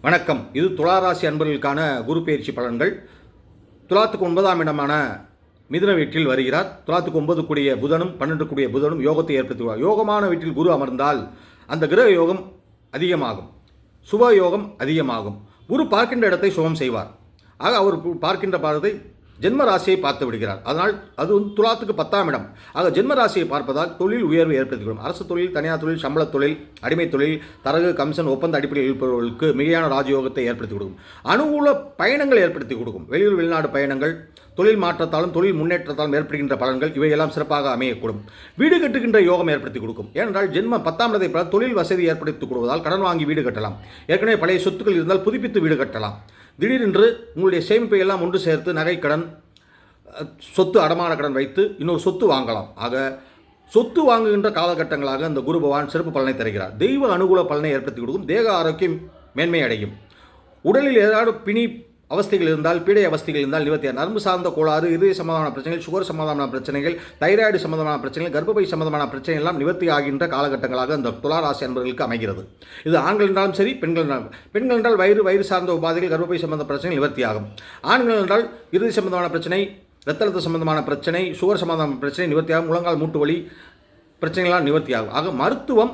வணக்கம். இது துளாராசி அன்பர்களுக்கான குரு பயிற்சி பலன்கள். துலாத்துக்கு 9ஆம் இடமான மிதுன வீட்டில் வருகிறார். துலாத்துக்கு 9 கூடிய புதனும் 12 கூடிய புதனும் யோகத்தை ஏற்படுத்துவார். யோகமான வீட்டில் குரு அமர்ந்தால் அந்த கிரக யோகம் அதிகமாகும், சுப யோகம் அதிகமாகும். குரு பார்க்கின்ற இடத்தை சுபம் செய்வார். ஆக அவர் பார்க்கின்ற பாதத்தை ஜென்ம ராசியை பார்த்து விடுகிறார். அதனால் அது துலாத்துக்கு 10ஆம் இடம். ஆக ஜென்ம ராசியை பார்ப்பதால் தொழில் உயர்வு ஏற்படுத்திவிடும். அரசு தொழில், தனியார் தொழில், சம்பள தொழில், அடிமை தொழில், தரகு, கமிஷன், ஒப்பந்த அடிப்படையில் இருப்பவர்களுக்கு மிகையான ராஜயோகத்தை ஏற்படுத்தி கொடுக்கும். அனுகூல பயணங்கள் ஏற்படுத்தி கொடுக்கும். வெளியூர் வெளிநாடு பயணங்கள், தொழில் மாற்றத்தாலும் தொழில் முன்னேற்றத்தாலும் ஏற்படுகின்ற பலன்கள் இவையெல்லாம் சிறப்பாக அமையக்கூடும். வீடு கட்டுகின்ற யோகம் ஏற்படுத்தி கொடுக்கும். ஏனென்றால் ஜென்ம 10ஆம் இடத்தை பல தொழில் வசதி ஏற்படுத்தி கொடுவதால் கடன் வாங்கி வீடு கட்டலாம். ஏற்கனவே பழைய சொத்துக்கள் இருந்தால் புதுப்பித்து வீடு கட்டலாம். திடீரென்று உங்களுடைய சேமிப்பை எல்லாம் ஒன்று சேர்த்து நகைக்கடன், சொத்து அடமான கடன் வைத்து இன்னொரு சொத்து வாங்கலாம். ஆக சொத்து வாங்குகின்ற காலகட்டங்களாக அந்த குரு பகவான் சிறப்பு பலனை தருகிறார். தெய்வ அனுகூல பலனை ஏற்படுத்தி கொடுக்கும். தேக ஆரோக்கியம் மேன்மை அடையும். உடலில் ஏதாவது பிணி அவஸ்தைகள் இருந்தால், பீடை அவஸ்தைகள் இருந்தால் நிவர்த்தியார். நரம்பு சார்ந்த கோளாறு, இதய சம்பந்தமான பிரச்சனைகள், சுகர் சம்பந்தமான பிரச்சனைகள், தைராய்டு சம்பந்தமான பிரச்சனைகள், கர்ப்பப்பை சம்பந்தமான பிரச்சனைகள் எல்லாம் நிவர்த்தி ஆகின்ற காலகட்டங்களாக அந்த துளாராசி அன்பர்களுக்கு அமைகிறது. இது ஆண்கள் என்றாலும் சரி, பெண்கள் என்றால் வயிறு சார்ந்த உபாதைகள், கர்ப்பப்பை சம்பந்த பிரச்சனைகள் நிவர்த்தியாகும். ஆண்கள் என்றால் இறுதி சம்பந்தமான பிரச்சனை, இரத்த அழுத்த சம்பந்தமான பிரச்சனை, சுகர் சம்பந்தமான பிரச்சனை நிவர்த்தியாகும். முழங்கால் மூட்டு வலி பிரச்சனைகளால் நிவர்த்தியாகும். ஆக மருத்துவம்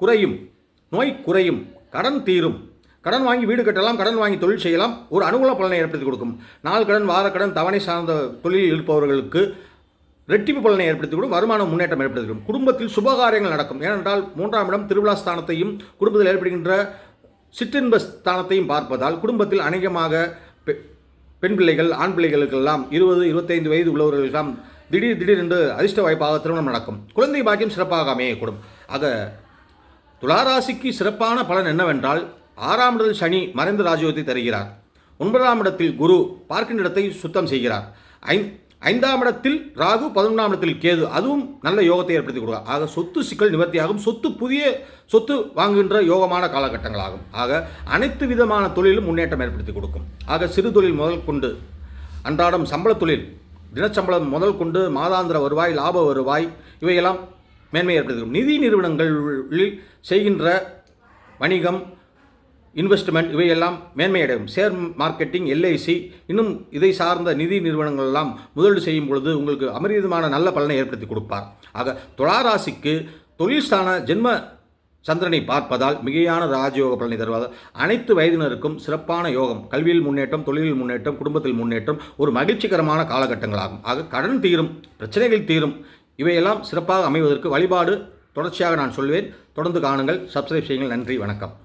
குறையும், நோய் குறையும், கடன் தீரும். கடன் வாங்கி வீடு கட்டலாம், கடன் வாங்கி தொழில் செய்யலாம். ஒரு அனுகூல பலனை ஏற்படுத்தி கொடுக்கும். நாள் கடன், வாரக்கடன், தவணை சார்ந்த தொழிலில் இருப்பவர்களுக்கு ரெட்டிப்பு பலனை ஏற்படுத்தி கொடுக்கும். வருமான முன்னேற்றம் ஏற்படுத்தி கொடுக்கும். குடும்பத்தில் சுபகாரியங்கள் நடக்கும். ஏனென்றால் 3ஆம் இடம் திருவிழா ஸ்தானத்தையும் குடும்பத்தில் ஏற்படுகின்ற சிற்றின்ப ஸ்தானத்தையும் பார்ப்பதால் குடும்பத்தில் அநேகமாக பெண் பிள்ளைகள், ஆண் பிள்ளைகளுக்கெல்லாம் 20, 25 வயது உள்ளவர்களுக்கெல்லாம் திடீர் என்று அதிர்ஷ்ட வாய்ப்பாக திருமணம் நடக்கும். குழந்தை பாக்கியம் சிறப்பாக அமையக்கூடும். ஆக துளாராசிக்கு சிறப்பான பலன் என்னவென்றால் 6ஆம் இடத்தில் சனி மறைந்த ராஜயோகத்தை தருகிறார். 9ஆம் இடத்தில் குரு பார்க்கின்ற இடத்தை சுத்தம் செய்கிறார். 5ஆம் இடத்தில் ராகு, 11ஆம் இடத்தில் கேது, அதுவும் நல்ல யோகத்தை ஏற்படுத்தி கொடுக்கும். ஆக சொத்து சிக்கல் நிவர்த்தியாகும். புதிய சொத்து வாங்குகின்ற யோகமான காலகட்டங்களாகும். ஆக அனைத்து விதமான தொழிலும் முன்னேற்றம் ஏற்படுத்தி கொடுக்கும். ஆக சிறு தொழில் முதல் கொண்டு அன்றாடம் சம்பள தொழில், தினச்சம்பளம் முதல் கொண்டு மாதாந்திர வருவாய், லாப வருவாய் இவையெல்லாம் மேன்மை ஏற்படுத்தி கொடுக்கும். நிதி நிறுவனங்களில் செய்கின்ற வணிகம், இன்வெஸ்ட்மெண்ட் இவையெல்லாம் மேன்மையடையும். ஷேர் மார்க்கெட்டிங், எல்ஐசி, இன்னும் இதை சார்ந்த நிதி நிறுவனங்கள் எல்லாம் முதலீடு செய்யும் பொழுது உங்களுக்கு அபரிதமான நல்ல பலனை ஏற்படுத்தி கொடுப்பார். ஆக துளாராசிக்கு தொழில் ஸ்தான ஜென்ம சந்திரனை பார்ப்பதால் மிகையான ராஜயோக பலனை தருவதால் அனைத்து வயதினருக்கும் சிறப்பான யோகம், கல்வியில் முன்னேற்றம், தொழிலில் முன்னேற்றம், குடும்பத்தில் முன்னேற்றம், ஒரு மகிழ்ச்சிகரமான காலகட்டங்களாகும். ஆக கடன் தீரும், பிரச்சனைகள் தீரும். இவையெல்லாம் சிறப்பாக அமைவதற்கு வழிபாடு தொடர்ச்சியாக நான் சொல்வேன். தொடர்ந்து காணுங்கள், சப்ஸ்கிரைப் செய்யுங்கள். நன்றி, வணக்கம்.